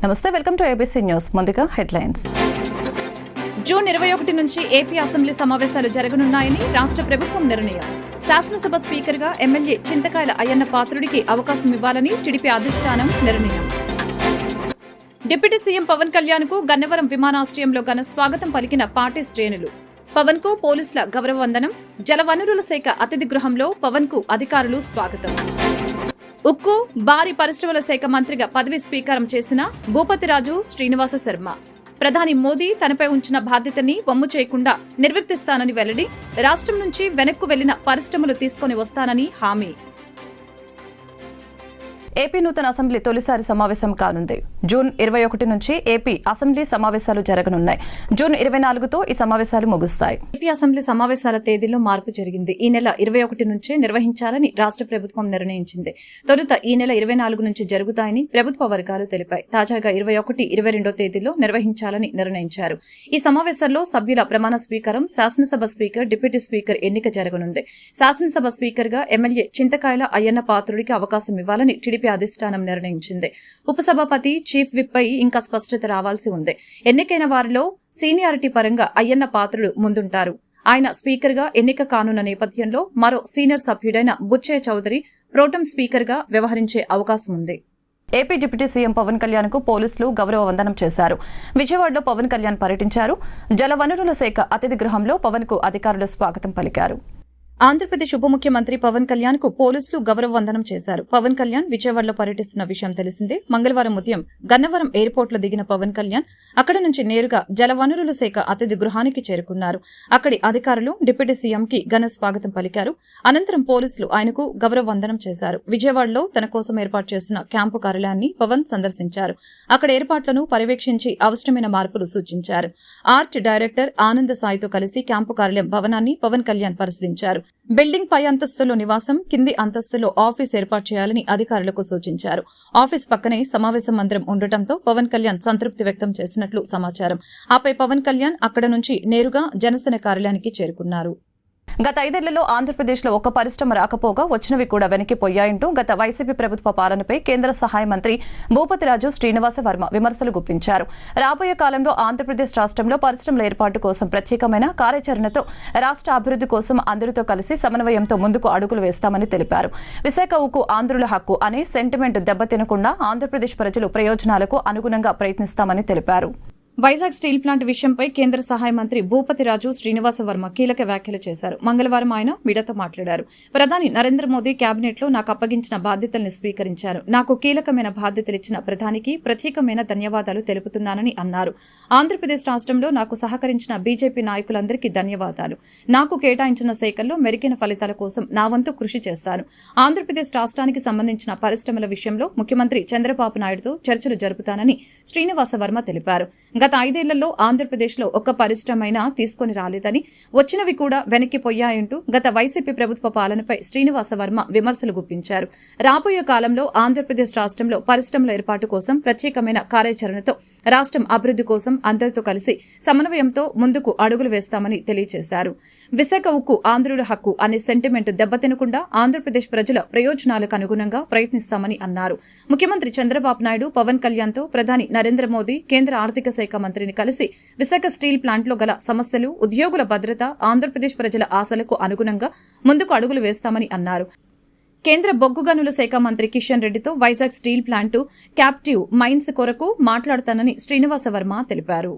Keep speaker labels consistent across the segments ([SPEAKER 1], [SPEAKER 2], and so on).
[SPEAKER 1] నమస్తే, welcome to ABC news. ముందుగా headlines.
[SPEAKER 2] June 21 నుంచి ఏపీ అసెంబ్లీ సమావేశాలు జరగనున్నాయని రాష్ట్ర ప్రభుత్వం నిర్ణయం. శాసనసభ స్పీకర్గా ఎమ్మెల్యే చింతకాయల అయ్యన్న పాత్రుడికి అవకాశం ఇవ్వాలని టీడీపీ అధిష్టానం నిర్ణయం. డిప్యూటీ సీఎం పవన్ కళ్యాణ్ కు గన్నవరం విమానాశ్రయంలో ఘన స్వాగతం పలికిన పార్టీ శ్రేణులు. పవన్ కు పోలీసుల గౌరవ వందనం. జలవనరుల శాఖ అతిథి గృహంలో పవన్ కు అధికారులు స్వాగతం. ఉక్కు, భారీ పరిశ్రమల శాఖ మంత్రిగా పదవి స్వీకారం చేసిన భూపతిరాజు శ్రీనివాస శర్మ. ప్రధాని మోదీ తనపై ఉంచిన బాధ్యతని వమ్ము చేయకుండా నిర్వర్తిస్తానని వెల్లడి. రాష్ట్రం నుంచి వెనక్కు వెళ్లిన పరిశ్రమలు తీసుకుని వస్తానని హామీ.
[SPEAKER 1] ఏపీ నూతన అసెంబ్లీ తొలిసారి సమావేశం కానుంది. జూన్ 21 నుంచి ఏపీ అసెంబ్లీ సమావేశాలు జరగనున్నాయి. జూన్ 24తో ఈ సమావేశాలు ముగుస్తాయి.
[SPEAKER 2] ఏపీ అసెంబ్లీ సమావేశాల తేదీలో మార్పు జరిగింది. ఈ నెల 21 నుంచే నిర్వహించాలని రాష్ట్ర ప్రభుత్వం నిర్ణయించింది. తొలుత ఈ నెల 24 నుంచి జరుగుతాయని ప్రభుత్వ వర్గాలు తెలిపాయి. తాజాగా 21, 22 తేదీలో నిర్వహించాలని నిర్ణయించారు. ఈ సమావేశాల్లో సభ్యుల ప్రమాణ స్వీకారం, శాసనసభ స్పీకర్, డిప్యూటీ స్పీకర్ ఎన్నిక జరగనుంది. శాసనసభ స్పీకర్ గా ఎమ్మెల్యే చింతకాయల అయ్యన్న పాత్రుడికి అవకాశం ఇవ్వాలని టీడీపీ అధిష్టానం నిర్ణయించింది. ఉపసభాపతి, చీఫ్ విప్ పై ఇంకా స్పష్టత రావాల్సి ఉంది. ఎన్నికైన వారిలో సీనియారిటీ పరంగా అయ్యన్న పాత్రుడు ముందుంటారు. ఆయన స్పీకర్ గా ఎన్నిక కానున్న నేపథ్యంలో మరో సీనియర్ సభ్యుడైన బుచ్చయ్య చౌదరి ప్రోటెం స్పీకర్ గా వ్యవహరించే అవకాశం ఉంది.
[SPEAKER 1] AP deputy CM Pawan Kalyan కు పోలీసులు గౌరవ వందనం చేశారు. విజయవాడలో పవన్ కళ్యాణ్ పర్యటించారు. జలవనరుల శాఖ అతిథి గృహంలో పవన్ కు అధికారులు స్వాగతం పలికారు.
[SPEAKER 2] ఆంధ్రప్రదేశ్ ఉప ముఖ్యమంత్రి పవన్ కళ్యాణ్ కు పోలీసులు గౌరవ వందనం చేశారు. పవన్ కళ్యాణ్ విజయవాడలో పర్యటిస్తున్న విషయం తెలిసిందే. మంగళవారం ఉదయం గన్నవరం ఎయిర్పోర్ట్ లో దిగిన పవన్ కళ్యాణ్ అక్కడ నుంచి నేరుగా జలవనరుల శాఖ అతిథి గృహానికి చేరుకున్నారు. అక్కడి అధికారులు డిప్యూటీ సీఎం కి ఘన స్వాగతం పలికారు. అనంతరం పోలీసులు ఆయనకు గౌరవ వందనం చేశారు. విజయవాడలో తన కోసం ఏర్పాటు చేసిన క్యాంపు కార్యాలయాన్ని పవన్ సందర్శించారు. అక్కడ ఏర్పాట్లను పర్యవేక్షించి అవసరమైన మార్పులు సూచించారు. ఆర్ట్ డైరెక్టర్ ఆనంద సాయితో కలిసి క్యాంపు కార్యాలయం భవనాన్ని పవన్ కళ్యాణ్ పరిశీలించారు. బిల్డింగ్ పై అంతస్తులో నివాసం, కింది అంతస్తులో ఆఫీస్ ఏర్పాటు చేయాలని అధికారులకు సూచించారు. ఆఫీస్ పక్కనే సమావేశ మందిరం ఉండటంతో పవన్ కళ్యాణ్ సంతృప్తి వ్యక్తం చేసినట్లు సమాచారం. ఆపై పవన్ కళ్యాణ్ అక్కడ నుంచి నేరుగా జనసేన కార్యాలయానికి చేరుకున్నారు.
[SPEAKER 1] గత 5 ఏళ్లలో ఆంధ్రప్రదేశ్లో ఒక్క పరిశ్రమ రాకపోగా వచ్చినవి కూడా వెనక్కిపోయాయంటూ గత వైసీపీ ప్రభుత్వ పాలనపై కేంద్ర సహాయ మంత్రి భూపతిరాజు శ్రీనివాస వర్మ విమర్శలు గుప్పించారు. రాబోయే కాలంలో ఆంధ్రప్రదేశ్ రాష్ట్రంలో పరిశ్రమల ఏర్పాటు కోసం ప్రత్యేకమైన కార్యాచరణతో రాష్ట్ర అభివృద్ధి కోసం అందరితో కలిసి సమన్వయంతో ముందుకు అడుగులు వేస్తామని తెలిపారు. విశాఖ ఉక్కు ఆంధ్రుల హక్కు అనే సెంటిమెంట్ దెబ్బతినకుండా ఆంధ్రప్రదేశ్ ప్రజలు ప్రయోజనాలకు అనుగుణంగా ప్రయత్నిస్తామని తెలిపారు.
[SPEAKER 2] వైజాగ్ స్టీల్ ప్లాంట్ విషయంపై కేంద్ర సహాయ మంత్రి భూపతిరాజు శ్రీనివాస వర్మ కీలక వ్యాఖ్యలు చేశారు. మంగళవారం ఆయన మీడియాతో మాట్లాడారు. ప్రధాని నరేంద్ర మోదీ కేబినెట్ లో నాకు అప్పగించిన బాధ్యతల్ని స్వీకరించారు. నాకు కీలకమైన బాధ్యతలిచ్చిన ప్రధానికి ప్రత్యేకమైన ధన్యవాదాలు తెలుపుతున్నానని అన్నారు. ఆంధ్రప్రదేశ్ రాష్ట్రంలో నాకు సహకరించిన బీజేపీ నాయకులందరికీ ధన్యవాదాలు. నాకు కేటాయించిన శాఖల్లో మెరుగైన ఫలితాల కోసం నా వంతు కృషి చేస్తాను. ఆంధ్రప్రదేశ్ రాష్ట్రానికి సంబంధించిన పరిశ్రమల విషయంలో ముఖ్యమంత్రి చంద్రబాబు నాయుడుతో చర్చలు జరుపుతానని శ్రీనివాస వర్మ తెలిపారు. గత 5 ఏళ్లలో ఆంధ్రప్రదేశ్లో ఒక్క పరిశ్రమైనా తీసుకుని రాలేదని, వచ్చినవి కూడా వెనక్కిపోయాయంటూ గత వైసీపీ ప్రభుత్వ పాలనపై శ్రీనివాస వర్మ విమర్శలు గుప్పించారు. రాబోయే కాలంలో ఆంధ్రప్రదేశ్ రాష్ట్రంలో పరిశ్రమల ఏర్పాటు కోసం ప్రత్యేకమైన కార్యాచరణతో రాష్ట్రం అభివృద్ధి కోసం అందరితో కలిసి సమన్వయంతో ముందుకు అడుగులు వేస్తామని తెలియజేశారు. విశాఖ ఉక్కు ఆంధ్రుల హక్కు అనే సెంటిమెంట్ దెబ్బతినకుండా ఆంధ్రప్రదేశ్ ప్రజల ప్రయోజనాలకు అనుగుణంగా ప్రయత్నిస్తామని అన్నారు. ముఖ్యమంత్రి చంద్రబాబు నాయుడు పవన్ కళ్యాణ్ తో ప్రధాని నరేంద్ర మోదీ, కేంద్ర ఆర్థిక శాఖ మంత్రిని కలిసి విశాఖ స్టీల్ ప్లాంట్లో గల సమస్యలు, ఉద్యోగుల భద్రత, ఆంధ్రప్రదేశ్ ప్రజల ఆశలకు అనుగుణంగా ముందుకు అడుగులు వేస్తామని అన్నారు. కేంద్ర బొగ్గు గనుల శాఖ మంత్రి కిషన్ రెడ్డితో Vizag steel plant captive mines కొరకు మాట్లాడతానని శ్రీనివాస వర్మ తెలిపారు.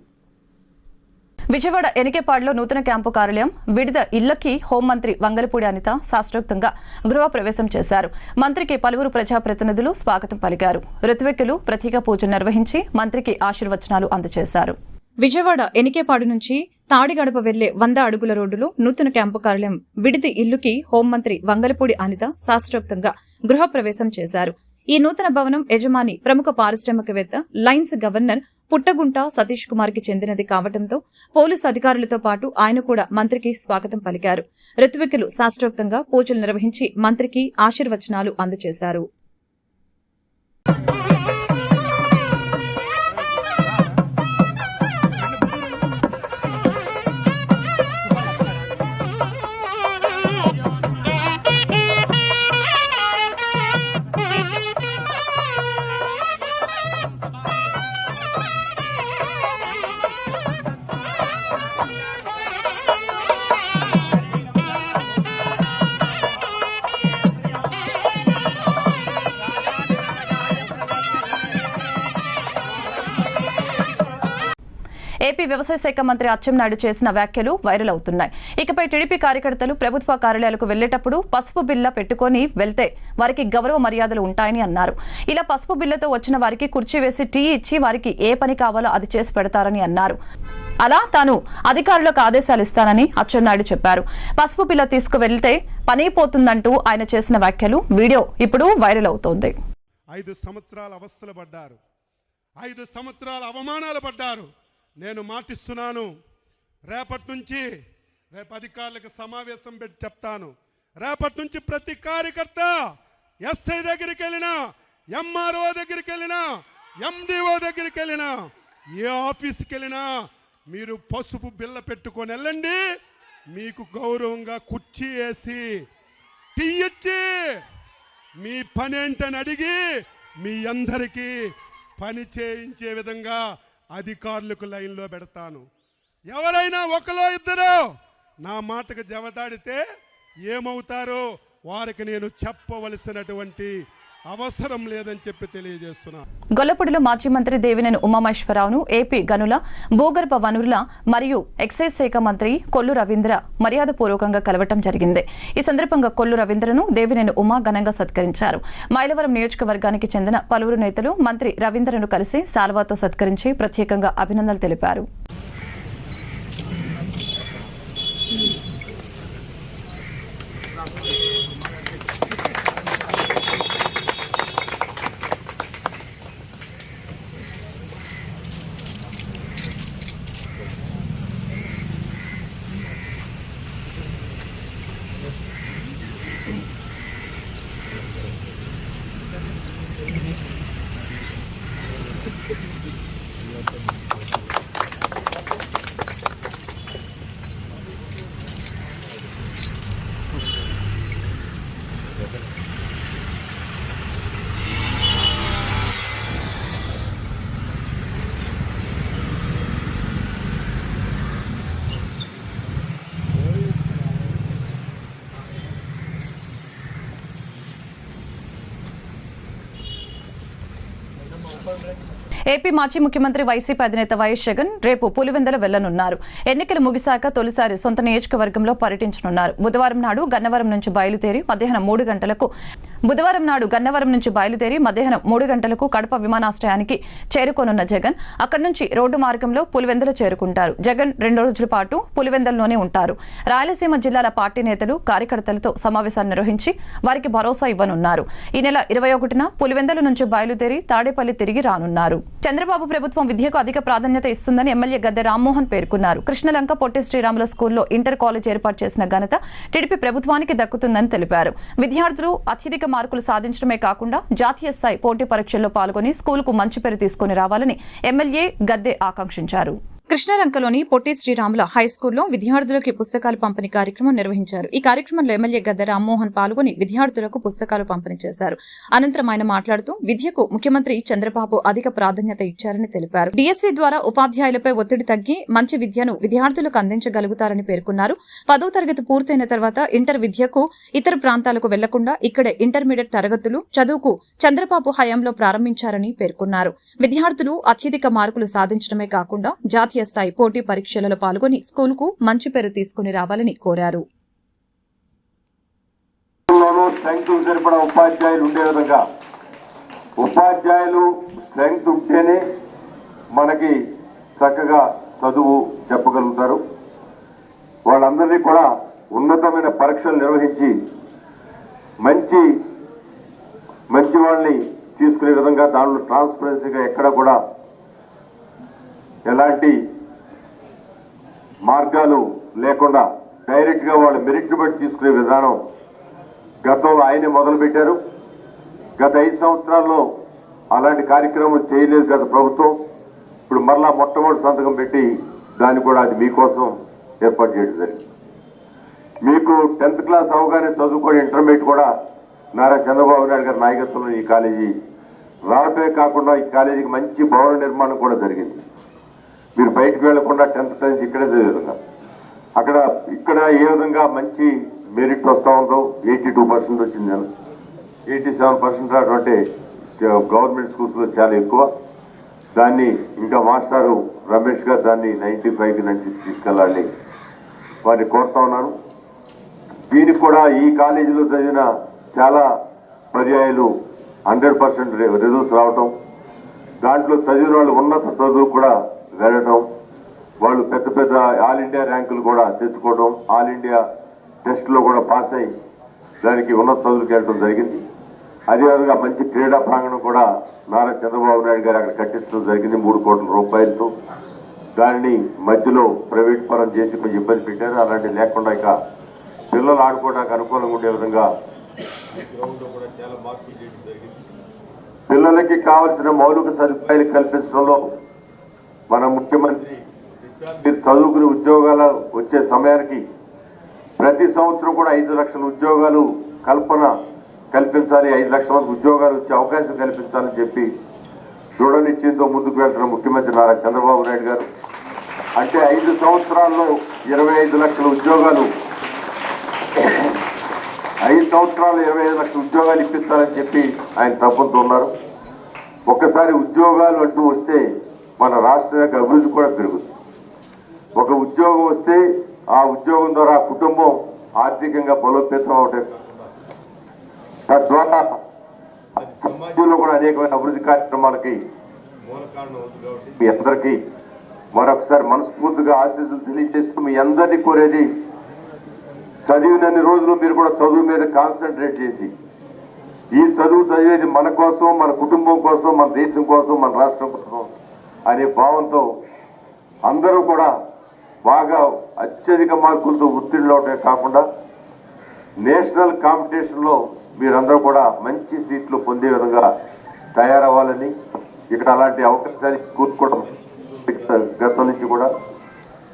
[SPEAKER 1] విజయవాడ ఎనికేపాడులో నూతన క్యాంపు కార్యాలయం, వివిధ ఇళ్లకి హోంమంత్రి వంగలపూడి అనిత శాస్త్రోక్తంగా గృహప్రవేశం చేశారు. మంత్రికి పలువురు ప్రజాప్రతినిధులు స్వాగతం పలికారు. ఋత్విక్కులు ప్రత్యేక పూజలు నిర్వహించి మంత్రికి ఆశీర్వచనాలు అందజేశారు.
[SPEAKER 2] విజయవాడ ఎనికేపాడు నుంచి తాడిగడప వెళ్లే 100 అడుగుల రోడ్డులో నూతన క్యాంపు కార్యాలయం, విడిది ఇల్లుకి హోంమంత్రి వంగలపూడి అనిత శాస్త్రోక్తంగా గృహప్రవేశం చేశారు. ఈ నూతన భవనం యజమాని ప్రముఖ పారిశ్రామికవేత్త, లైన్స్ గవర్నర్ పుట్టగుంట సతీష్ కుమార్ కి చెందినది కావడంతో పోలీసు అధికారులతో పాటు ఆయన కూడా మంత్రికి స్వాగతం పలికారు. ఋత్విక్కులు శాస్త్రోక్తంగా పూజలు నిర్వహించి మంత్రికి ఆశీర్వచనాలు అందజేశారు.
[SPEAKER 1] ఏపీ వ్యవసాయ శాఖ మంత్రి అచ్చెన్నాయుడు చేసిన వ్యాఖ్యలు వైరల్ అవుతున్నాయి. ఇకపై టీడీపీ కార్యకర్తలు ప్రభుత్వ కార్యాలయాలకు వెళ్లేటప్పుడు పసుపు బిల్ల పెట్టుకుని వెళ్తే వారికి గౌరవ మర్యాదలు ఉంటాయని అన్నారు. ఇలా పసుపు బిల్లతో వచ్చిన వారికి కుర్చీ వేసి టీ ఇచ్చి వారికి ఏ పని కావాలో అది చేసి పెడతారని అన్నారు. అలా తాను అధికారులకు ఆదేశాలు ఇస్తానని అచ్చెన్నాయుడు చెప్పారు. పసుపు బిల్ల తీసుకువెళ్తే పని పోతుందంటూ ఆయన చేసిన వ్యాఖ్యలు వీడియో ఇప్పుడు వైరల్ అవుతోంది.
[SPEAKER 3] 5 సంవత్సరాల అవస్థలు పడ్డారు, 5 సంవత్సరాల అవమానాలు పడ్డారు. నేను మాటిస్తున్నాను, రేపటి నుంచి అధికారులకు సమావేశం పెట్టి చెప్తాను. రేపటి నుంచి ప్రతి కార్యకర్త ఎస్ఐ దగ్గరికి వెళ్ళినా, ఎంఆర్ఓ దగ్గరికి వెళ్ళినా, ఎండిఓ దగ్గరికి వెళ్ళినా, ఏ ఆఫీస్కి వెళ్ళినా మీరు పసుపు బిల్ల పెట్టుకొని వెళ్ళండి. మీకు గౌరవంగా కుర్చీ వేసి టీ ఇచ్చి మీ పని ఏంటని అడిగి మీ అందరికీ పని చేయించే విధంగా అధికారులకు లైన్లో పెడతాను. ఎవరైనా ఒకలో ఇద్దరు నా మాటకు జవదాడితే ఏమవుతారో వారికి నేను చెప్పవలసినటువంటి అవసరం లేదని చెప్పి తెలియజేస్తున్నా.
[SPEAKER 1] గొల్లపూడిలో మాజీ మంత్రి దేవినేని ఉమామహేశ్వరరావును ఏపీ గనుల, భూగర్భ వనరుల మరియు ఎక్సైజ్ శాఖ మంత్రి కొల్లు రవీంద్ర మర్యాదపూర్వకంగా కలవటం జరిగింది. ఈ సందర్భంగా కొల్లు రవీంద్రను దేవినేని ఉమా ఘనంగా సత్కరించారు. మైలవరం నియోజకవర్గానికి చెందిన పలువురు నేతలు మంత్రి రవీంద్రను కలిసి శాల్వాతో సత్కరించి ప్రత్యేకంగా అభినందనలు తెలిపారు. ఏపీ మాజీ ముఖ్యమంత్రి వైసీపీ అధినేత వైఎస్ జగన్ రేపు పులివెందుల వెళ్లనున్నారు. ఎన్నికలు ముగిశాక తొలిసారి సొంత నియోజకవర్గంలో పర్యటించనున్నారు. బుధవారం నాడు గన్నవరం నుంచి బయలుదేరి మధ్యాహ్నం 3 గంటలకు కడప విమానాశ్రయానికి చేరుకోనున్న జగన్ అక్కడి నుంచి రోడ్డు మార్గంలో పులివెందుల చేరుకుంటారు. జగన్ 2 రోజుల పాటు పులివెందులలోనే ఉంటారు. రాయలసీమ జిల్లాల పార్టీ నేతలు, కార్యకర్తలతో సమావేశాన్ని నిర్వహించి వారికి భరోసా ఇవ్వనున్నారు. ఈ నెల 21న పులివెందుల నుంచి బయలుదేరి తాడేపల్లి తిరిగి రానున్నారు. చంద్రబాబు ప్రభుత్వం విద్యకు అధిక ప్రాధాన్యత ఇస్తుందని ఎమ్మెల్యే గద్దె రామ్మోహన్ పేర్కొన్నారు. కృష్ణలంక పొట్టి శ్రీరాముల స్కూల్లో ఇంటర్ కాలేజ్ ఏర్పాటు చేసిన ఘనత టీడీపీ ప్రభుత్వానికి దక్కుతుందని తెలిపారు. విద్యార్థులు అత్యధిక మార్కులు సాధించడమే కాకుండా జాతీయ స్థాయి పోటీ పరీక్షల్లో పాల్గొని స్కూలుకు మంచి పేరు తీసుకుని రావాలని ఎమ్మెల్యే గద్దె ఆకాంక్షించారు.
[SPEAKER 2] కృష్ణలంకలోని పొట్టి శ్రీరాముల హైస్కూల్లో విద్యార్థులకు పుస్తకాలు పంపిణీ కార్యక్రమం నిర్వహించారు. ఈ కార్యక్రమంలో ఎమ్మెల్యే గద్దె రామ్మోహన్ పాల్గొని విద్యార్థులకు పుస్తకాలు పంపిణీ చేశారు. అనంతరం ఆయన మాట్లాడుతూ విద్యకు ముఖ్యమంత్రి చంద్రబాబు అధిక ప్రాధాన్యత ఇచ్చారని తెలిపారు. డిఎస్సీ ద్వారా ఉపాధ్యాయులపై ఒత్తిడి తగ్గి మంచి విద్యను విద్యార్థులకు అందించగలుగుతారని పేర్కొన్నారు. 10వ తరగతి పూర్తయిన తర్వాత ఇంటర్ విద్యకు ఇతర ప్రాంతాలకు వెళ్లకుండా ఇక్కడే ఇంటర్మీడియట్ తరగతులు చదువుకు చంద్రబాబు హయాంలో ప్రారంభించారని పేర్కొన్నారు. విద్యార్థులు అత్యధిక మార్కులు సాధించడమే కాకుండా జాతీయ స్థాయి పోటీ పరీక్షలలో పాల్గొని స్కూలుకు మంచి పేరు తీసుకుని రావాలని కోరారు.
[SPEAKER 4] ఉపాధ్యాయులు ఉండే విధంగా ఉపాధ్యాయులు స్ట్రెంగ్త్ ఉంటేనే మనకి చక్కగా చదువు చెప్పగలుగుతారు. వాళ్ళందరినీ కూడా ఉన్నతమైన పరీక్షలు నిర్వహించి మంచి వాళ్ళని తీసుకునే విధంగా దానిలో ట్రాన్స్పరెన్సీగా ఎక్కడ కూడా ఎలాంటి మార్గాలు లేకుండా డైరెక్ట్గా వాళ్ళ మెరిట్ బట్టి తీసుకునే విధానం గతంలో ఆయనే మొదలుపెట్టారు. గత 5 సంవత్సరాల్లో అలాంటి కార్యక్రమం చేయలేదు గత ప్రభుత్వం. ఇప్పుడు మరలా మొట్టమొదటి సంతకం పెట్టి దాన్ని కూడా అది మీకోసం ఏర్పాటు చేయడం జరిగింది. మీకు 10th క్లాస్ అవగానే చదువుకొని ఇంటర్మీడియట్ కూడా నారా చంద్రబాబు నాయుడు గారి నాయకత్వంలో ఈ కాలేజీ రావటమే కాకుండా ఈ కాలేజీకి మంచి భవన నిర్మాణం కూడా జరిగింది. మీరు బయటకు వెళ్లకుండా 10th సైన్స్ ఇక్కడే చదివేదంగా ఇక్కడ ఏ విధంగా మంచి మెరిట్ వస్తూ ఉందో 82% వచ్చింది. 87% రావడం అంటే గవర్నమెంట్ స్కూల్స్లో చాలా ఎక్కువ. దాన్ని ఇంకా మాస్టారు రమేష్ గారు దాన్ని 95కి 96 తీసుకెళ్ళాలని వారిని కోరుతా ఉన్నాను. దీనికి కూడా ఈ కాలేజీలో చదివిన చాలా పర్యాయాలు 100% రిజల్ట్స్ రావటం, దాంట్లో చదివిన వాళ్ళు ఉన్నత చదువు కూడా వెళ్ళటం, వాళ్ళు పెద్ద పెద్ద ఆల్ ఇండియా ర్యాంకులు కూడా తెచ్చుకోవడం, ఆల్ ఇండియా టెస్ట్లో కూడా పాస్ అయ్యి దానికి ఉన్నత చదువులకు వెళ్ళడం జరిగింది. అదేవిధంగా మంచి క్రీడా ప్రాంగణం కూడా నారా చంద్రబాబు నాయుడు గారు అక్కడ కట్టించడం జరిగింది 3 కోట్ల రూపాయలతో. దానిని మధ్యలో ప్రైవేట్ పరం చేసి కొంచెం ఇబ్బంది పెట్టారు. అలాంటివి లేకుండా ఇక పిల్లలు ఆడుకోవడానికి అనుకూలంగా ఉండే విధంగా కూడా చాలా మార్పులు చేయడం జరిగింది. పిల్లలకి కావలసిన మౌలిక సదుపాయాలు కల్పించడంలో మన ముఖ్యమంత్రి చదువుకుని ఉద్యోగాలు వచ్చే సమయానికి ప్రతి సంవత్సరం కూడా 5 లక్షల ఉద్యోగాలు కల్పించాలి, 5 లక్షల మంది ఉద్యోగాలు వచ్చే అవకాశం కల్పించాలని చెప్పి దృఢ నిశ్చయంతో ముందుకు వెళ్తున్న ముఖ్యమంత్రి నారా చంద్రబాబు నాయుడు గారు. అంటే 5 సంవత్సరాల్లో 25 లక్షల ఉద్యోగాలు, 5 సంవత్సరాలు 25 లక్షల ఉద్యోగాలు ఇప్పిస్తారని చెప్పి ఆయన తప్పంతో ఉన్నారు. ఒక్కసారి ఉద్యోగాలు అంటూ వస్తే మన రాష్ట్రం యొక్క అభివృద్ధి కూడా పెరుగుతుంది. ఒక ఉద్యోగం వస్తే ఆ ఉద్యోగం ద్వారా కుటుంబం ఆర్థికంగా బలోపేతం అవటం, తద్వారా సమాజంలో కూడా అనేకమైన అభివృద్ధి కార్యక్రమాలకి మూల కారణం అవుతుంది. కాబట్టి మీ అందరికీ మరొకసారి మనస్ఫూర్తిగా ఆశీస్సులు తెలియజేస్తూ మీ అందరినీ కోరేది, చదివినన్ని రోజులు మీరు కూడా చదువు మీద కాన్సన్ట్రేట్ చేసి, ఈ చదువు చదివేది మన కోసం, మన కుటుంబం కోసం, మన దేశం కోసం, మన రాష్ట్రం కోసం అనే భావంతో అందరూ కూడా బాగా అత్యధిక మార్కులతో ఉత్తీర్ణులు అవటమే కాకుండా నేషనల్ కాంపిటీషన్లో మీరందరూ కూడా మంచి సీట్లు పొందే విధంగా తయారవ్వాలని, ఇక్కడ అలాంటి అవకాశాలు కూర్చుకోవడం గతం నుంచి కూడా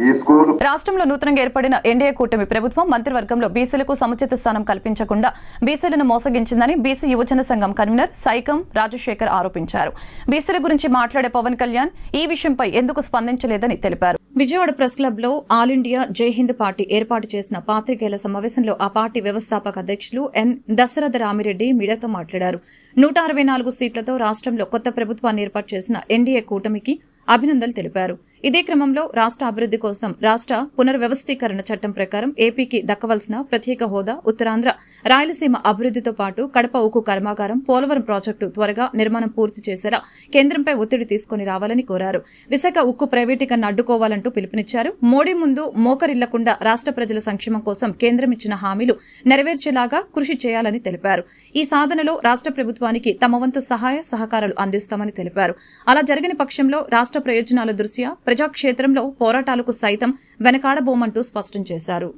[SPEAKER 4] ఈ స్కూల్.
[SPEAKER 1] రాష్ట్రంలో నూతనంగా ఏర్పడిన ఎన్డీఏ కూటమి ప్రభుత్వం మంత్రివర్గంలో బీసీలకు సముచిత స్థానం కల్పించకుండా బీసీలను మోసగించిందని బీసీ యువజన సంఘం కన్వీనర్ సైకం రాజశేఖర్ ఆరోపించారు. బీసీల గురించి మాట్లాడే పవన్ కళ్యాణ్ ఈ విషయంపై ఎందుకు స్పందించలేదని తెలిపారు.
[SPEAKER 2] విజయవాడ ప్రెస్ క్లబ్ లో ఆల్ ఇండియా జై హింద్ పార్టీ ఏర్పాటు చేసిన పాత్రికేయుల సమావేశంలో ఆ పార్టీ వ్యవస్థాపక అధ్యక్షులు ఎన్ దశరథ రామిరెడ్డి మీడియాతో మాట్లాడారు. 164 సీట్లతో రాష్ట్రంలో కొత్త ప్రభుత్వాన్ని ఏర్పాటు చేసిన ఎన్డీఏ కూటమికి అభినందనలు తెలిపారు. ఇదే క్రమంలో రాష్ట్ర అభివృద్ధి కోసం రాష్ట్ర పునర్వ్యవస్థీకరణ చట్టం ప్రకారం ఏపీకి దక్కవలసిన ప్రత్యేక హోదా, ఉత్తరాంధ్ర, రాయలసీమ అభివృద్ధితో పాటు కడప ఉక్కు కర్మాగారం, పోలవరం ప్రాజెక్టు త్వరగా నిర్మాణం పూర్తి చేసేలా కేంద్రంపై ఒత్తిడి తీసుకుని రావాలని కోరారు. విశాఖ ఉక్కు ప్రైవేటీకరణ అడ్డుకోవాలంటూ పిలుపునిచ్చారు. మోడీ ముందు మోకరిల్లకుండా రాష్ట్ర ప్రజల సంక్షేమం కోసం కేంద్రం ఇచ్చిన హామీలు నెరవేర్చేలాగా కృషి చేయాలని తెలిపారు. ఈ సాధనలో రాష్ట్ర ప్రభుత్వానికి తమ వంతు సహాయ సహకారాలు అందిస్తామని తెలిపారు. అలా జరగని పక్షంలో రాష్ట్ర ప్రయోజనాల దృష్ట్యా ప్రజాక్షేత్రంలో పోరాటాలకు సైతం వెనకాడబోమంటూ స్పష్టం చేశారు.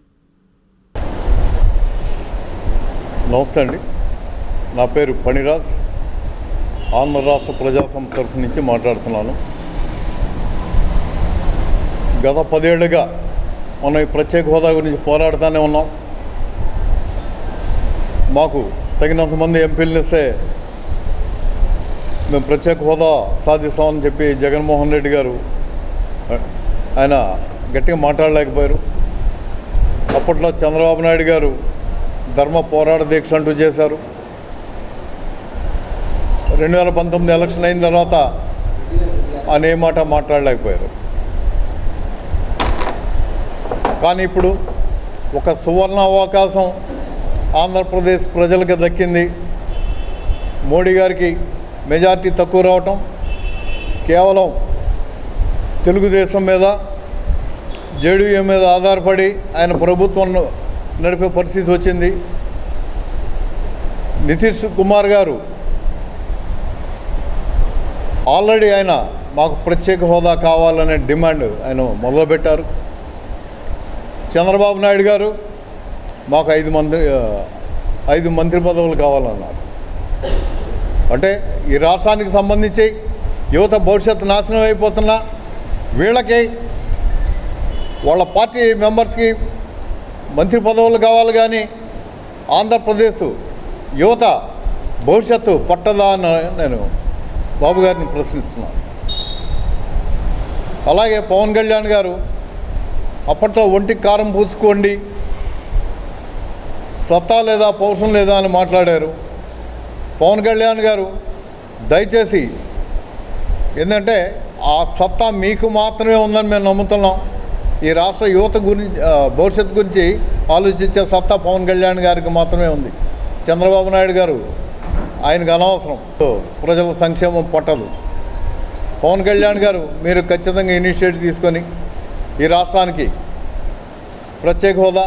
[SPEAKER 5] నమస్తే అండి, నా పేరు పణిరాజ్, ఆంధ్ర రాష్ట్ర ప్రజాసమితి తరఫు నుంచి మాట్లాడుతున్నాను. గత 10 ఏళ్లుగా మనం ఈ ప్రత్యేక హోదా గురించి పోరాడుతూనే ఉన్నాం. మాకు తగినంత మంది ఎంపీలను ఇస్తే మేము ప్రత్యేక హోదా సాధిస్తామని చెప్పి జగన్మోహన్ రెడ్డి గారు ఆయన గట్టిగా మాట్లాడలేకపోయారు. అప్పట్లో చంద్రబాబు నాయుడు గారు ధర్మ పోరాట దీక్ష అంటూ చేశారు. 2019 ఎలక్షన్ అయిన తర్వాత ఆయన ఏ మాట మాట్లాడలేకపోయారు. కానీ ఇప్పుడు ఒక సువర్ణ అవకాశం ఆంధ్రప్రదేశ్ ప్రజలకు దక్కింది. మోడీ గారికి మెజార్టీ తక్కువ రావటం కేవలం తెలుగుదేశం మీద, జేడీయూ మీద ఆధారపడి ఆయన ప్రభుత్వం నడిపే పరిస్థితి వచ్చింది. నితీష్ కుమార్ గారు ఆల్రెడీ ఆయన మాకు ప్రత్యేక హోదా కావాలనే డిమాండ్ ఆయన మొదలుపెట్టారు. చంద్రబాబు నాయుడు గారు మాకు 5 మంత్రి పదవులు కావాలన్నారు. అంటే ఈ రాష్ట్రానికి సంబంధించి యువత భవిష్యత్తు నాశనం అయిపోతున్నా వీళ్ళకి వాళ్ళ పార్టీ మెంబర్స్కి మంత్రి పదవులు కావాలి, కానీ ఆంధ్రప్రదేశ్ యువత భవిష్యత్తు పట్టదా అని నేను బాబు గారిని ప్రశ్నిస్తున్నాను. అలాగే పవన్ కళ్యాణ్ గారు అప్పట్లో ఒంటికి కారం పూసుకోండి, సత్తా లేదా పౌరుషం లేదా అని మాట్లాడారు. పవన్ కళ్యాణ్ గారు దయచేసి ఎందుకంటే ఆ సత్తా మీకు మాత్రమే ఉందని మేము నమ్ముతున్నాం. ఈ రాష్ట్ర యువత గురించి భవిష్యత్తు గురించి ఆలోచించే సత్తా పవన్ కళ్యాణ్ గారికి మాత్రమే ఉంది. చంద్రబాబు నాయుడు గారు ఆయనకు అనవసరం, ప్రజల సంక్షేమం పట్టదు. పవన్ కళ్యాణ్ గారు మీరు ఖచ్చితంగా ఇనిషియేటివ్ తీసుకొని ఈ రాష్ట్రానికి ప్రత్యేక హోదా,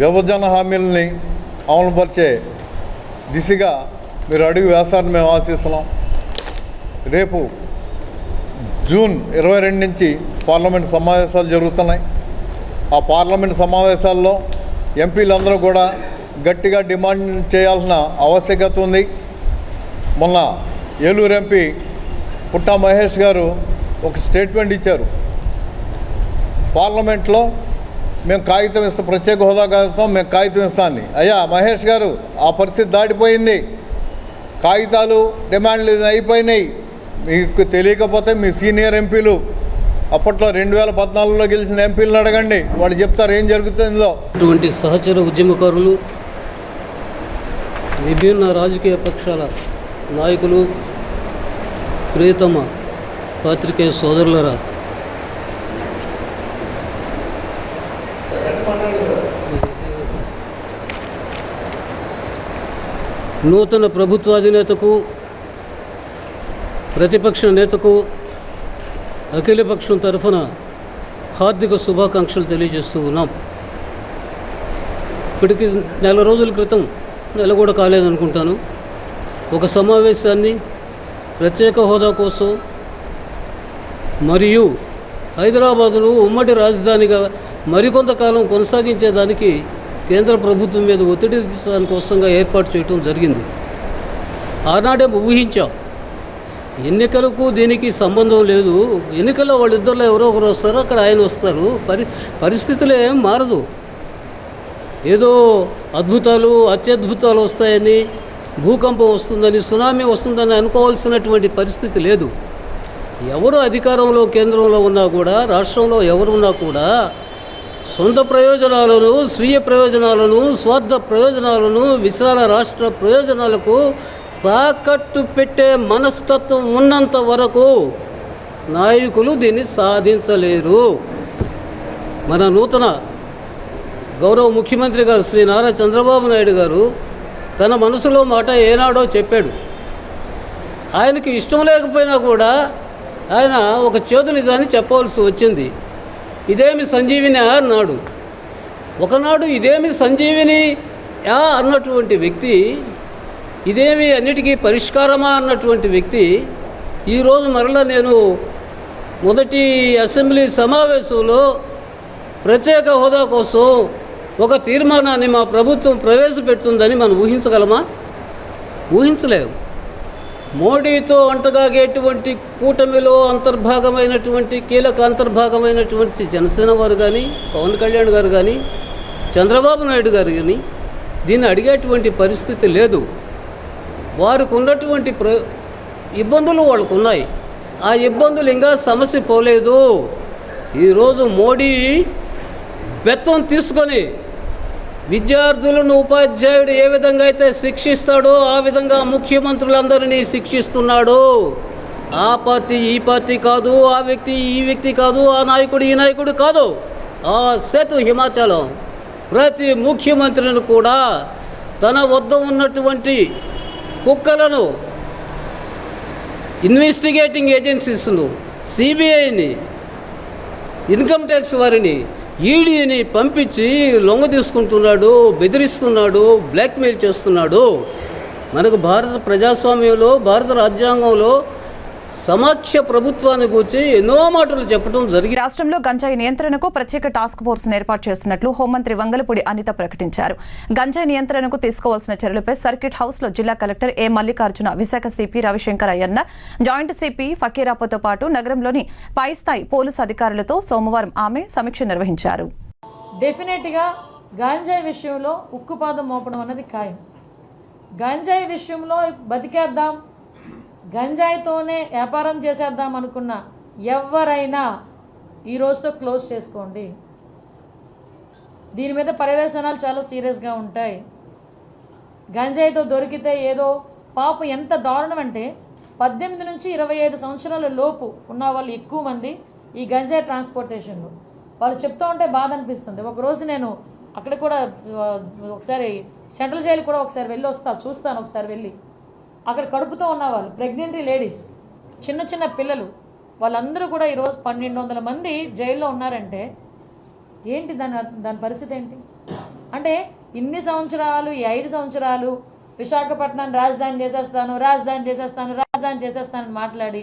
[SPEAKER 5] విభజన హామీలని అమలుపరిచే దిశగా మీరు అడుగు వేస్తారని మేము ఆశిస్తున్నాం. రేపు జూన్ 22 నుంచి పార్లమెంట్ సమావేశాలు జరుగుతున్నాయి. ఆ పార్లమెంట్ సమావేశాల్లో ఎంపీలందరూ కూడా గట్టిగా డిమాండ్ చేయాల్సిన ఆవశ్యకత ఉంది. మొన్న ఏలూరు ఎంపీ పుట్టా మహేష్ గారు ఒక స్టేట్మెంట్ ఇచ్చారు. పార్లమెంట్లో మేము కాగితం ఇస్తాం, ప్రత్యేక హోదా కాగితం మేము కాగితం ఇస్తామని. అయ్యా మహేష్ గారు, ఆ పరిస్థితి దాటిపోయింది. కాగితాలు డిమాండ్లు అయిపోయినాయి. మీకు తెలియకపోతే మీ సీనియర్ ఎంపీలు అప్పట్లో 2014లో గెలిచిన ఎంపీలను అడగండి, వాళ్ళు చెప్తారు ఏం జరుగుతుందో.
[SPEAKER 6] ఇటువంటి సహచర ఉద్యమకారులు, విభిన్న రాజకీయ పక్షాల నాయకులు, ప్రియతమ పాత్రికేయ సోదరులరా, నూతన ప్రభుత్వాధినేతకు, ప్రతిపక్ష నేతకు అఖిలపక్షం తరఫున హార్దిక శుభాకాంక్షలు తెలియజేస్తూ ఉన్నాం. ఇప్పటికి నెల రోజుల క్రితం, నెల కూడా కాలేదనుకుంటాను, ఒక సమావేశాన్ని ప్రత్యేక హోదా కోసం మరియు హైదరాబాదును ఉమ్మడి రాజధానిగా మరికొంతకాలం కొనసాగించేదానికి కేంద్ర ప్రభుత్వం మీద ఒత్తిడి కోసంగా ఏర్పాటు చేయడం జరిగింది. ఆనాడే ఊహించాం, ఎన్నికలకు దీనికి సంబంధం లేదు, ఎన్నికల్లో వాళ్ళిద్దరిలో ఎవరో ఒకరు వస్తారు, అక్కడ ఆయన వస్తారు, పరిస్థితులు ఏం మారదు. ఏదో అద్భుతాలు అత్యద్భుతాలు వస్తాయని, భూకంపం వస్తుందని, సునామీ వస్తుందని అనుకోవాల్సినటువంటి పరిస్థితి లేదు. ఎవరు అధికారంలో కేంద్రంలో ఉన్నా కూడా, రాష్ట్రంలో ఎవరున్నా కూడా సొంత ప్రయోజనాలను, స్వీయ ప్రయోజనాలను, స్వార్థ ప్రయోజనాలను విశాల రాష్ట్ర ప్రయోజనాలకు తాకట్టు పెట్టే మనస్తత్వం ఉన్నంత వరకు నాయకులు దీన్ని సాధించలేరు. మన నూతన గౌరవ ముఖ్యమంత్రి గారు శ్రీ నారా చంద్రబాబు నాయుడు గారు తన మనసులో మాట ఏనాడో చెప్పాడు. ఆయనకి ఇష్టం లేకపోయినా కూడా ఆయన ఒక చేదు నిజాన్ని చెప్పవలసి వచ్చింది. ఇదేమి సంజీవిని అన్నాడు. ఒకనాడు ఇదేమి సంజీవిని అన్నటువంటి వ్యక్తి, ఇదేమి అన్నిటికీ పరిష్కారమా అన్నటువంటి వ్యక్తి ఈరోజు మరలా నేను మొదటి అసెంబ్లీ సమావేశంలో ప్రత్యేక హోదా కోసం ఒక తీర్మానాన్ని మా ప్రభుత్వం ప్రవేశపెడుతుందని మనం ఊహించగలమా? ఊహించలేము. మోడీతో అంటగాగేటువంటి కూటమిలో అంతర్భాగమైనటువంటి కీలక అంతర్భాగమైనటువంటి జనసేన వారు కానీ, పవన్ కళ్యాణ్ గారు కానీ, చంద్రబాబు నాయుడు గారు కానీ దీన్ని అడిగేటువంటి పరిస్థితి లేదు. వారికి ఉన్నటువంటి ఇబ్బందులు వాళ్ళకు ఉన్నాయి. ఆ ఇబ్బందులు ఇంకా సమస్య పోలేదు. ఈరోజు మోడీ బెత్తం తీసుకొని విద్యార్థులను ఉపాధ్యాయుడు ఏ విధంగా అయితే శిక్షిస్తాడో ఆ విధంగా ముఖ్యమంత్రులందరినీ శిక్షిస్తున్నాడు. ఆ పార్టీ ఈ పార్టీ కాదు, ఆ వ్యక్తి ఈ వ్యక్తి కాదు, ఆ నాయకుడు ఈ నాయకుడు కాదు. ఆ సేతు హిమాచలం ప్రతి ముఖ్యమంత్రిని కూడా తన వద్ద ఉన్నటువంటి కుక్కలను, ఇన్వెస్టిగేటింగ్ ఏజెన్సీస్ను, సిబిఐని, ఇన్కమ్ ట్యాక్స్ వారిని, ఈడీని పంపించి లొంగ తీసుకుంటున్నాడు, బెదిరిస్తున్నాడు, బ్లాక్మెయిల్ చేస్తున్నాడు. మనకు భారత ప్రజాస్వామ్యంలో, భారత రాజ్యాంగంలో సమాఖ్య ప్రభుత్వాన్ని గురించి ఎన్నో మాటలు చెప్పడం జరిగింది.
[SPEAKER 1] రాష్ట్రంలో గంజాయి నియంత్రణకు ప్రత్యేక టాస్క్ ఫోర్స్ ఏర్పాటు చేస్తున్నట్లు హోంమంత్రి వంగలపూడి అనిత ప్రకటించారు. గంజాయి నియంత్రణకు తీసుకోవాల్సిన చర్యలపై సర్కిట్ హౌస్ లో జిల్లా collector A Mallikarjuna, Visakha CP Ravishankar Ayyanna, joint CP ఫకీరాపతో పాటు నగరంలోని పై స్థాయి పోలీసు అధికారులతో సోమవారం ఆమె సమీక్ష నిర్వహించారు.
[SPEAKER 7] డెఫినెట్ గా గంజాయి విషయంలో ఉక్కుపాదం మోపడం అన్నది ఖాయం. గంజాయి విషయంలో బతికేద్దాం, గంజాయితోనే వ్యాపారం చేసేద్దాం అనుకున్న ఎవరైనా ఈ రోజుతో క్లోజ్ చేసుకోండి. దీని మీద పర్యవేక్షణాలు చాలా సీరియస్గా ఉంటాయి. గంజాయితో దొరికితే ఏదో పాపం ఎంత దారుణం అంటే 18 నుంచి 25 సంవత్సరాల లోపు ఉన్న వాళ్ళు ఎక్కువ మంది ఈ గంజాయి ట్రాన్స్పోర్టేషన్లో. వాళ్ళు చెప్తూ ఉంటే బాధ అనిపిస్తుంది. ఒకరోజు నేను అక్కడ కూడా ఒకసారి సెంట్రల్ జైలు కూడా ఒకసారి వెళ్ళి చూస్తాను ఒకసారి వెళ్ళి. అక్కడ కడుపుతో ఉన్నవాళ్ళు, ప్రెగ్నెంట్ లేడీస్, చిన్న చిన్న పిల్లలు, వాళ్ళందరూ కూడా ఈరోజు 1200 మంది జైల్లో ఉన్నారంటే ఏంటి దాని పరిస్థితి ఏంటి? అంటే ఇన్ని సంవత్సరాలు, ఈ 5 సంవత్సరాలు విశాఖపట్నాన్ని రాజధాని చేసేస్తానని మాట్లాడి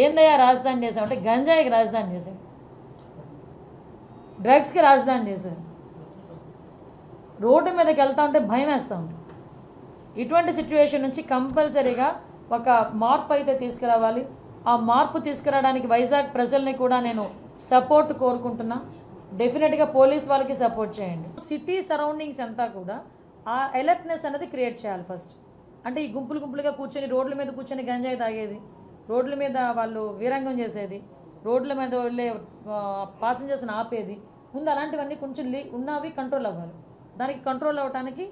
[SPEAKER 7] ఏందయ్యా రాజధాని చేసామంటే గంజాయికి రాజధాని చేశాడు, డ్రగ్స్కి రాజధాని చేశారు. రోడ్డు మీదకి వెళ్తా ఉంటే భయం వేస్తూ ఉంది. ఇటువంటి సిచ్యువేషన్ నుంచి కంపల్సరీగా ఒక మార్పు అయితే తీసుకురావాలి. ఆ మార్పు తీసుకురావడానికి వైజాగ్ ప్రజల్ని కూడా నేను సపోర్ట్ కోరుకుంటున్నా. డెఫినెట్గా పోలీస్ వాళ్ళకి సపోర్ట్ చేయండి. సిటీ సరౌండింగ్స్ అంతా కూడా ఆ అలర్ట్నెస్ అనేది క్రియేట్ చేయాలి ఫస్ట్. అంటే ఈ గుంపులుగా కూర్చొని రోడ్ల మీద కూర్చొని గంజాయి తాగేది, రోడ్ల మీద వాళ్ళు వీరంగం చేసేది, రోడ్ల మీద వెళ్ళే పాసెంజర్స్ని ఆపేది, ముందు అలాంటివన్నీ కొంచెం ఉన్నవి కంట్రోల్ అవ్వాలి. దానికి కంట్రోల్ అవ్వడానికి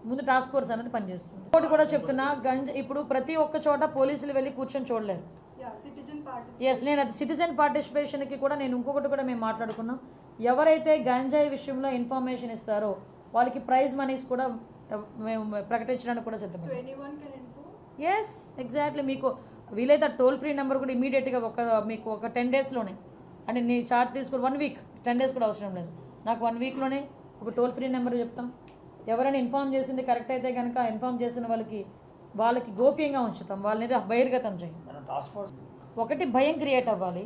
[SPEAKER 7] ముందు టాస్క్ ఫోర్స్ అనేది పనిచేస్తుంది. ఇంకోటి కూడా చెప్తున్నా, ఇప్పుడు ప్రతి ఒక్క చోట పోలీసులు వెళ్ళి కూర్చొని చూడలేరు. ఎస్, నేను అది సిటిజన్ పార్టిసిపేషన్కి కూడా నేను ఇంకొకటి కూడా మేము మాట్లాడుకున్నాం. ఎవరైతే గంజాయి విషయంలో ఇన్ఫర్మేషన్ ఇస్తారో వాళ్ళకి ప్రైజ్ మనీస్ కూడా మేము ప్రకటించడానికి కూడా సిద్ధం. Yes, exactly. మీకు వీలైతే టోల్ ఫ్రీ నెంబర్ కూడా ఇమీడియట్గా మీకు ఒక 10 డేస్లోనే, అంటే నీ ఛార్జ్ తీసుకుని 1 వీక్, 10 డేస్ కూడా అవసరం లేదు, నాకు 1 వీక్లోనే ఒక టోల్ ఫ్రీ నెంబర్ చెప్తాం. ఎవరైనా ఇన్ఫామ్ చేసింది కరెక్ట్ అయితే కనుక ఇన్ఫామ్ చేసిన వాళ్ళకి గోప్యంగా ఉంచుతాం, వాళ్ళని బహిర్గతం చేయం. ఒకటి భయం క్రియేట్ అవ్వాలి,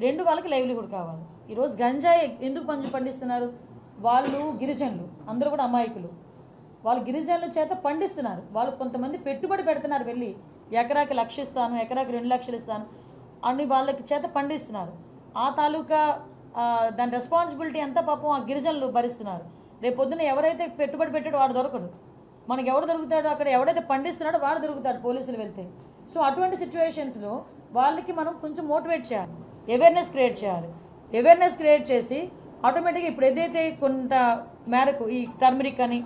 [SPEAKER 7] 2 వాళ్ళకి లైవ్లీహుడ్ కావాలి. ఈరోజు గంజాయి ఎందుకు పండిస్తున్నారు? వాళ్ళు గిరిజనులు, అందరూ కూడా అమాయకులు, వాళ్ళు గిరిజనుల చేత పండిస్తున్నారు. వాళ్ళు కొంతమంది పెట్టుబడి పెడుతున్నారు, వెళ్ళి ఎకరాకి 1 లక్ష ఇస్తాను, ఎకరాకి 2 లక్షలు ఇస్తాను అని వాళ్ళకి చేత పండిస్తున్నారు. ఆ తాలూకా దాని రెస్పాన్సిబిలిటీ అంతా పాపం ఆ గిరిజనులు భరిస్తున్నారు. రేపు పొద్దున్న ఎవరైతే పెట్టుబడి పెట్టాడో వాడు దొరకడు, మనకి ఎవడు దొరుకుతాడో, అక్కడ ఎవడైతే పండిస్తున్నాడో వాడు దొరుకుతాడు పోలీసులు వెళ్తే. సో అటువంటి సిచ్యువేషన్స్లో వాళ్ళకి మనం కొంచెం మోటివేట్ చేయాలి, అవేర్నెస్ క్రియేట్ చేయాలి. అవేర్నెస్ క్రియేట్ చేసి ఆటోమేటిక్గా ఇప్పుడు ఏదైతే కొంత మేరకు ఈ టర్మరిక్ అని,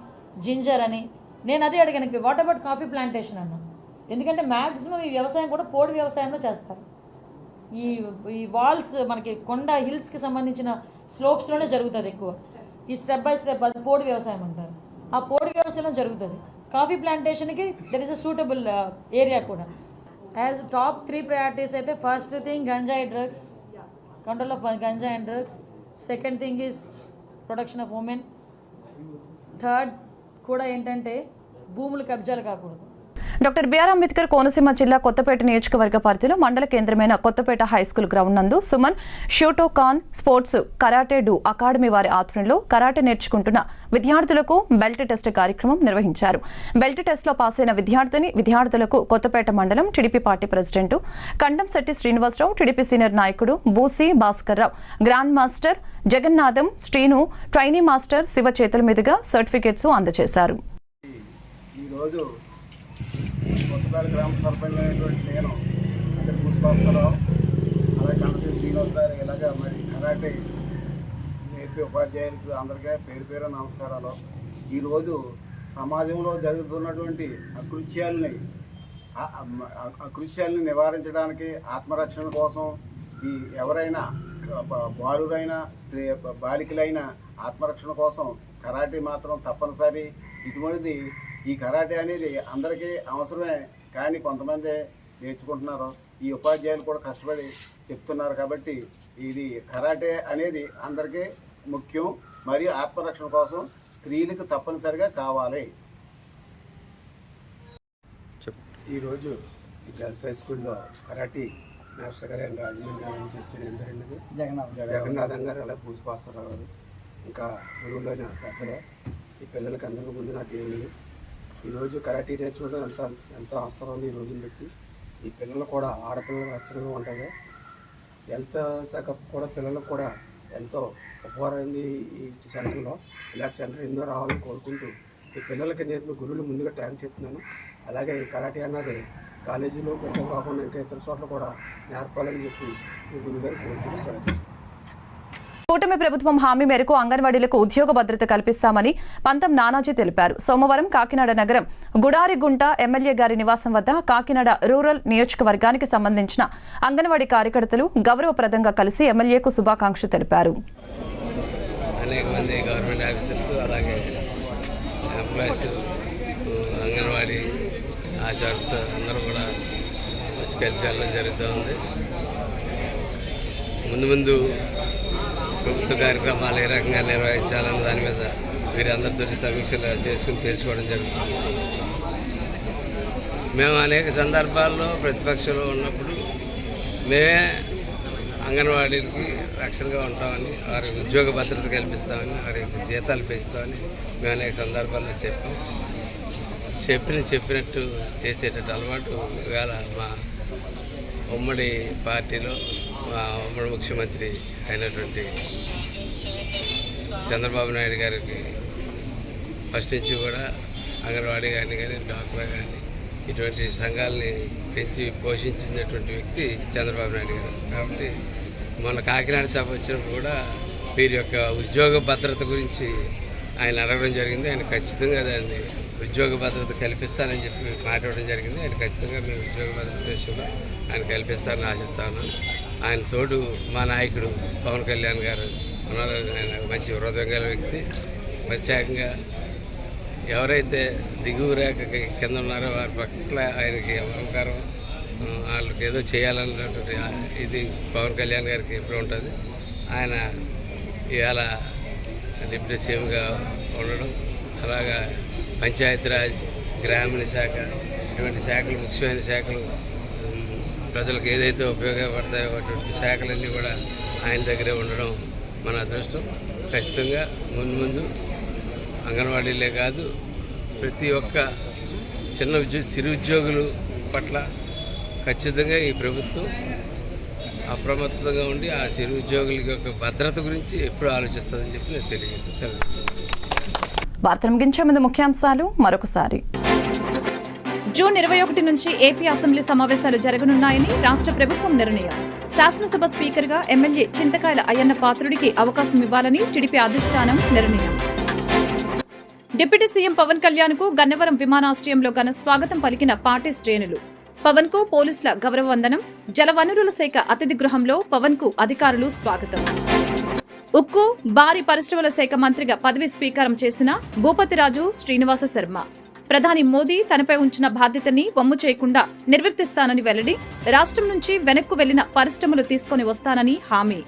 [SPEAKER 7] జింజర్ అని, నేను అదే అడిగాను, వాట్ అబౌట్ కాఫీ ప్లాంటేషన్ అన్నా. ఎందుకంటే మ్యాక్సిమం ఈ వ్యవసాయం కూడా పోడు వ్యవసాయంలో చేస్తారు. ఈ వాల్స్ మనకి కొండ హిల్స్కి సంబంధించిన స్లోప్స్లోనే జరుగుతుంది ఎక్కువ. ఈ స్టెప్ బై స్టెప్ అది పోడు వ్యవసాయం అంటారు. ఆ పోడు వ్యవసాయంలో జరుగుతుంది. కాఫీ ప్లాంటేషన్కి that is a suitable area కూడా. యాజ్ టాప్ 3 ప్రయారిటీస్ అయితే first thing ganjai drugs, control of ganjai and drugs. Second thing is protection of women. Third కూడా ఏంటంటే భూములు కబ్జాలు కాకూడదు.
[SPEAKER 1] డాక్టర్ బిఆర్ అంబేద్కర్ కోనసీమ జిల్లా కొత్తపేట నియోజకవర్గ పరిధిలో మండల కేంద్రమైన కొత్తపేట హైస్కూల్ గ్రౌండ్ నందు Suman Shotokan sports karate do academy వారి ఆధ్వర్యంలో కరాటే నేర్చుకుంటున్న విద్యార్థులకు బెల్ట్ టెస్ట్ కార్యక్రమం నిర్వహించారు. బెల్ట్ టెస్ట్ లో పాస్ అయిన విద్యార్థులకు కొత్తపేట మండలం TDP party president Kandamsetti Srinivasarao, TDP senior నాయకుడు Busi Bhaskarrao, grand master Jagannatham Srinu, trainee master Siva చేతుల మీదుగా సర్టిఫికెట్స్ అందజేశారు.
[SPEAKER 8] కొత్తపేట గ్రామ సర్పంచ్ అయినటువంటి నేను అంటే పుష్పాస్కరావు, అలాగే కండశెట్టి శ్రీనివాస్ గారు, ఇలాగా మరి కరాటే నేర్పే ఉపాధ్యాయులకు అందరికీ పేరు నమస్కారాలు. ఈరోజు సమాజంలో జరుగుతున్నటువంటి అకృత్యాలని నివారించడానికి, ఆత్మరక్షణ కోసం ఈ ఎవరైనా బాలురైనా బాలికలైనా ఆత్మరక్షణ కోసం కరాటే మాత్రం తప్పనిసరి. ఇటువంటిది ఈ కరాటే అనేది అందరికీ అవసరమే, కానీ కొంతమంది నేర్చుకుంటున్నారు. ఈ ఉపాధ్యాయులు కూడా కష్టపడి చెప్తున్నారు. కాబట్టి ఇది కరాటే అనేది అందరికీ ముఖ్యం, మరియు ఆత్మరక్షణ కోసం స్త్రీలకు తప్పనిసరిగా కావాలి. ఈరోజు గర్ల్స్ హై స్కూల్లో కరాటీ మాస్టర్ గారు రాజమండ్రి నుంచి వచ్చిన జగన్నాథం గారు, అలా పూజపాస్కరావు గారు, ఇంకా గురువులైన పెద్దలు, ఈ పిల్లలకి అందరికీ ముందు నాకు ఏమి ఈరోజు కరాటీ నేర్చుకోవడం ఎంతో అవసరం ఉంది. ఈ రోజుని బట్టి ఈ పిల్లలు కూడా, ఆడపిల్లలు రక్షణగా ఉంటుంది. హెల్త్ చెకప్ కూడా పిల్లలకు కూడా ఎంతో ఉపకారమైంది. ఈ సెంటర్లో ఇలాంటి సెంటర్ ఎన్నో రావాలని కోరుకుంటూ ఈ పిల్లలకి నేర్పిన గురువులు ముందుగా థ్యాంక్స్ చెప్తున్నాను. అలాగే ఈ కరాటీ అన్నది కాలేజీలో పెట్టడం కాకుండా ఇంకా ఇతర చోట్ల కూడా నేర్పాలని చెప్పి ఈ గురువుగారు కోరుకుంటూ సెలవు.
[SPEAKER 1] కూటమి ప్రభుత్వం హామీ మేరకు అంగన్వాడీలకు ఉద్యోగ భద్రత కల్పిస్తామని పంతం నానాజీ తెలిపారు. సోమవారం కాకినాడ నగరం గుడారిగుంట ఎమ్మెల్యే గారి నివాసం వద్ద కాకినాడ రూరల్ నియోజకవర్గానికి సంబంధించిన అంగన్వాడీ కార్యకర్తలు గౌరవప్రదంగా కలిసి ఎమ్మెల్యేకు శుభాకాంక్షలు తెలిపారు.
[SPEAKER 9] అనేక మంది గవర్నమెంట్ ఆఫీసర్స్ అలాగే ఎంప్లాయీస్ అంగన్వాడీ ఆచార్స్ అందరూ కూడా వచ్చి కలిసి వెళ్ళడం జరుగుతూ ఉంది. ముందు ప్రభుత్వ కార్యక్రమాలు ఏ రకంగా నిర్వహించాలన్న దాని మీద వీరందరితో సమీక్షలు చేసుకుని తెలుసుకోవడం జరుగుతుంది. మేము అనేక సందర్భాల్లో ప్రతిపక్షంలో ఉన్నప్పుడు మేమే అంగన్వాడీలకి రక్షణగా ఉంటామని, వారికి ఉద్యోగ భద్రత కల్పిస్తామని, వారికి జీతాలు పెంచుతామని మేము అనేక సందర్భాల్లో చెప్పినట్టు చేసేటట్టు అలవాటు ఇవాళ మా ఉమ్మడి పార్టీలో మా ఉమ్మడి ముఖ్యమంత్రి అయినటువంటి చంద్రబాబు నాయుడు గారికి ఫస్ట్ నుంచి కూడా అంగన్వాడీ కానీ డాక్టర్ కానీ ఇటువంటి సంఘాలని పెంచి పోషించినటువంటి వ్యక్తి చంద్రబాబు నాయుడు గారు. కాబట్టి మొన్న కాకినాడ సభ వచ్చినప్పుడు కూడా వీరి యొక్క ఉద్యోగ భద్రత గురించి ఆయన అడగడం జరిగింది. ఆయన ఖచ్చితంగా దాన్ని ఉద్యోగ భద్రత కల్పిస్తానని చెప్పి మాట్లాడడం జరిగింది. ఆయన ఖచ్చితంగా మేము ఉద్యోగ భద్రత విషయంలో ఆయన కల్పిస్తారని ఆశిస్తా ఉన్నాను. ఆయన తోడు మా నాయకుడు పవన్ కళ్యాణ్ గారు ఉన్నారు. ఆయన మంచి హృదయం గల వ్యక్తి. ప్రత్యేకంగా ఎవరైతే దిగువ రేఖకి కింద ఉన్నారో వారి పట్ల ఆయనకి అహంకారం, వాళ్ళకి ఏదో చేయాలన్నటువంటి ఇది పవన్ కళ్యాణ్ గారికి ఎప్పుడు ఉంటుంది. ఆయన ఇవాళ డిప్యూటీ సీఎంగా ఉండడం, అలాగా పంచాయతీరాజ్, గ్రామీణ శాఖ ఇటువంటి శాఖలు, ముఖ్యమైన శాఖలు, ప్రజలకు ఏదైతే ఉపయోగపడతాయో అటువంటి శాఖలన్నీ కూడా ఆయన దగ్గరే ఉండడం మన అదృష్టం. ఖచ్చితంగా ముందు అంగన్వాడీలే కాదు, ప్రతి ఒక్క చిరు ఉద్యోగులు పట్ల ఖచ్చితంగా ఈ ప్రభుత్వం అప్రమత్తంగా ఉండి ఆ చిరు ఉద్యోగుల యొక్క భద్రత గురించి ఎప్పుడు ఆలోచిస్తుందని చెప్పి నేను తెలియజేస్తాను.
[SPEAKER 1] వార్తలు ముగించే ముందు ముఖ్యాంశాలు మరొకసారి.
[SPEAKER 2] జూన్ 21 నుంచి ఏపీ అసెంబ్లీ సమావేశాలు జరగనున్నాయని రాష్ట్ర ప్రభుత్వం నిర్ణయం. శాసనసభ స్పీకర్గా ఎమ్మెల్యే చింతకాయల అయ్యన్న పాత్రుడికి అవకాశం ఇవ్వాలని టీడీపీ అధిష్టానం నిర్ణయం. డిప్యూటీ సీఎం పవన్ కళ్యాణ్ కు గన్నవరం విమానాశ్రయంలో ఘన స్వాగతం పలికిన పార్టీ శ్రేణులు. పవన్ కు పోలీసుల గౌరవ వందనం. జలవనరుల శాఖ అతిథి గృహంలో పవన్ కు అధికారులు స్వాగతం. ఉక్కు, భారీ పరిశ్రమల శాఖ మంత్రిగా పదవీ స్వీకారం చేసిన భూపతిరాజు శ్రీనివాస శర్మ. ప్రధాని మోదీ తనపై ఉంచిన బాధ్యతని వమ్ము చేయకుండా నిర్వర్తిస్తానని వెల్లడి. రాష్ట్రం నుంచి వెనక్కు వెళ్లిన పరిశ్రమలు తీసుకుని వస్తానని హామీ.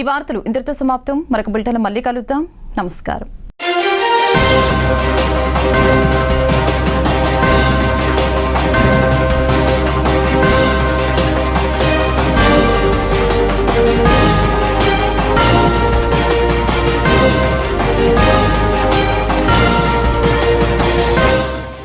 [SPEAKER 1] ఈ వార్తలు ఇంతటితో సమాప్తం. మరొక బులెటిన్లో మళ్ళీ కలుద్దాం. నమస్కారం.